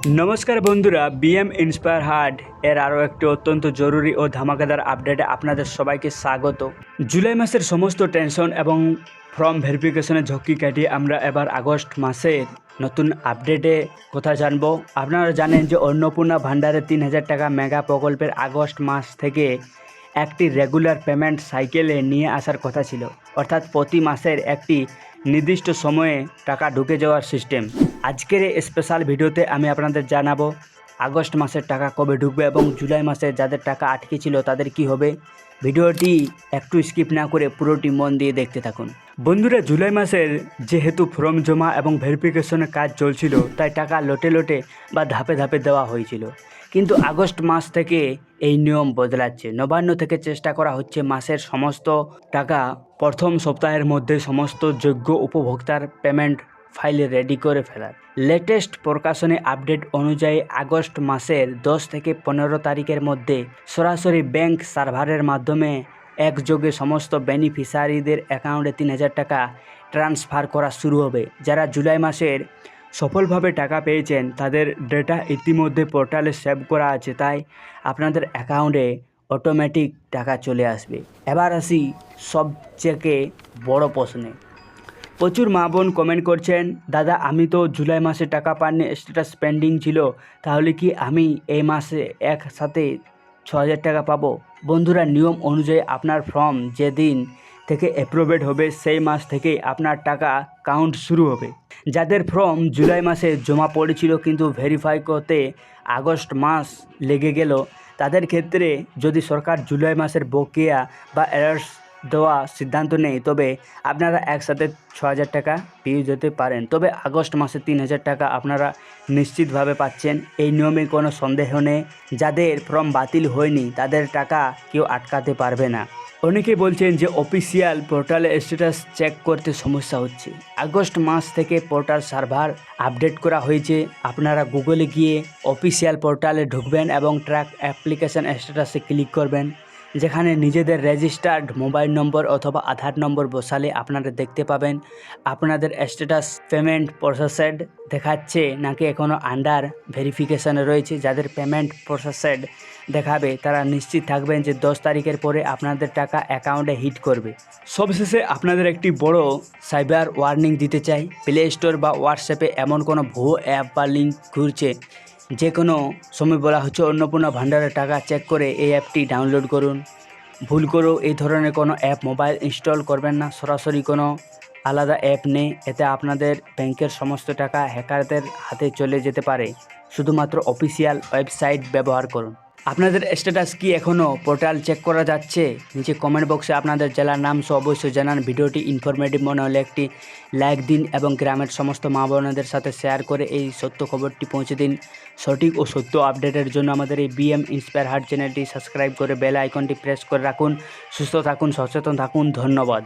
নমস্কার বন্ধুরা, BM inspire heart এর আরও একটি অত্যন্ত জরুরি ও ধামাকাদার আপডেটে আপনাদের সবাইকে স্বাগত। জুলাই মাসের সমস্ত টেনশন এবং ফর্ম ভেরিফিকেশনের ঝক্কি কাটিয়ে আমরা এবার আগস্ট মাসের নতুন আপডেটে কথা জানব। আপনারা জানেন যে অন্নপূর্ণা ভাণ্ডারে ৩,০০০ টাকা মেগা প্রকল্পের আগস্ট মাস থেকে একটি রেগুলার পেমেন্ট সাইকেলে নিয়ে আসার কথা ছিল, অর্থাৎ প্রতি মাসের একটি নির্দিষ্ট সময়ে টাকা ঢুকে যাওয়ার সিস্টেম। আজকের এই স্পেশাল ভিডিওতে আমি আপনাদের জানাবো আগস্ট মাসের টাকা কবে ঢুকবে এবং জুলাই মাসে যাদের টাকা আটকে ছিল তাদের কি হবে। ভিডিওটি একটু স্কিপ না করে পুরোটি মন দিয়ে দেখতে থাকুন। বন্ধুরা, জুলাই মাসের যেহেতু ফর্ম জমা এবং ভেরিফিকেশনের কাজ চলছিল, তাই টাকা লোটে লোটে বা ধাপে ধাপে দেওয়া হয়েছিল। কিন্তু আগস্ট মাস থেকে এই নিয়ম বদলাচ্ছে। নবান্ন থেকে চেষ্টা করা হচ্ছে মাসের সমস্ত টাকা প্রথম সপ্তাহের মধ্যে সমস্ত যোগ্য উপভোক্তার পেমেন্ট ফাইল রেডি করে ফেলার। লেটেস্ট প্রকাশনী আপডেট অনুযায়ী আগস্ট মাসের 10 থেকে 15 তারিখের মধ্যে সরাসরি ব্যাংক সার্ভারের মাধ্যমে একযোগে সমস্ত বেনিফিশিয়ারিদের অ্যাকাউন্টে ৩,০০০ টাকা ট্রান্সফার করা শুরু হবে। যারা জুলাই মাসের সফলভাবে টাকা পেয়েছেন তাদের ডেটা ইতিমধ্যে পোর্টালে সেভ করা আছে, তাই আপনাদের অ্যাকাউন্টে অটোমেটিক টাকা চলে আসবে। এবার আসি সবচেয়ে বড় প্রশ্নে। প্রচুর মা বোন কমেন্ট করছেন, দাদা আমি তো জুলাই মাসে টাকা পাইনি, স্ট্যাটাস পেন্ডিং ছিল, তাহলে কি আমি এই মাসে একসাথে 6,000 টাকা পাবো? বন্ধুরা, নিয়ম অনুযায়ী আপনার ফর্ম যেদিন থেকে অ্যাপ্রুভেড হবে সেই মাস থেকেই আপনার টাকা কাউন্ট শুরু হবে। যাদের ফর্ম জুলাই মাসে জমা পড়েছিল কিন্তু ভেরিফাই করতে আগস্ট মাস লেগে গেল, তাদের ক্ষেত্রে যদি সরকার জুলাই মাসের বকেয়া বা এরার্স দেওয়া সিদ্ধান্ত নেই, তবে আপনারা একসাথে 6,000 টাকা পেয়ে যেতে পারেন। তবে আগস্ট মাসে 3,000 টাকা আপনারা নিশ্চিতভাবে পাচ্ছেন, এই নিয়মে কোনো সন্দেহ নেই। যাদের ফর্ম বাতিল হয়নি তাদের টাকা কেউ আটকাতে পারবে না। অনেকে বলছেন যে অফিসিয়াল পোর্টালে স্ট্যাটাস চেক করতে সমস্যা হচ্ছে। আগস্ট মাস থেকে পোর্টাল সার্ভার আপডেট করা হয়েছে। আপনারা গুগলে গিয়ে অফিসিয়াল পোর্টালে ঢুকবেন এবং ট্র্যাক অ্যাপ্লিকেশন স্ট্যাটাসে ক্লিক করবেন, যেখানে নিজেদের রেজিস্টার্ড মোবাইল নম্বর অথবা আধার নম্বর বসালে আপনারা দেখতে পাবেন আপনাদের স্ট্যাটাস পেমেন্ট প্রসেসড দেখাচ্ছে নাকি এখনও আন্ডার ভেরিফিকেশানে রয়েছে। যাদের পেমেন্ট প্রসেসড দেখাবে তারা নিশ্চিত থাকবেন যে 10 তারিখের পরে আপনাদের টাকা অ্যাকাউন্টে হিট করবে। সবশেষে আপনাদের একটি বড় সাইবার ওয়ার্নিং দিতে চাই। প্লে স্টোর বা হোয়াটসঅ্যাপে এমন কোনো ভুয়ো অ্যাপ বা লিঙ্ক ঘুরছে, যে কোনো সময় বলা হচ্ছে অন্নপূর্ণা ভাণ্ডারের টাকা চেক করে এই অ্যাপটি ডাউনলোড করুন। ভুল করেও এই ধরনের কোনো অ্যাপ মোবাইল ইনস্টল করবেন না। সরাসরি কোনো আলাদা অ্যাপ নেই, এতে আপনাদের ব্যাংকের সমস্ত টাকা হ্যাকারদের হাতে চলে যেতে পারে। শুধুমাত্র অফিসিয়াল ওয়েবসাইট ব্যবহার করুন। আপনাদের স্ট্যাটাস কি এখনও পোর্টাল চেক করা যাচ্ছে? নিচে কমেন্ট বক্সে আপনাদের জেলার নাম সহ অবশ্যই জানান। ভিডিওটি ইনফরমেটিভ মনে হলে একটি লাইক দিন এবং গ্রামের সমস্ত মা বোনদের সাথে শেয়ার করে এই সত্য খবরটি পৌঁছে দিন। সঠিক ও সত্য আপডেটের জন্য আমাদের এই বিএম ইন্সপায়ার হার্ট চ্যানেলটি সাবস্ক্রাইব করে বেল আইকনটি প্রেস করে রাখুন। সুস্থ থাকুন, সচেতন থাকুন। ধন্যবাদ।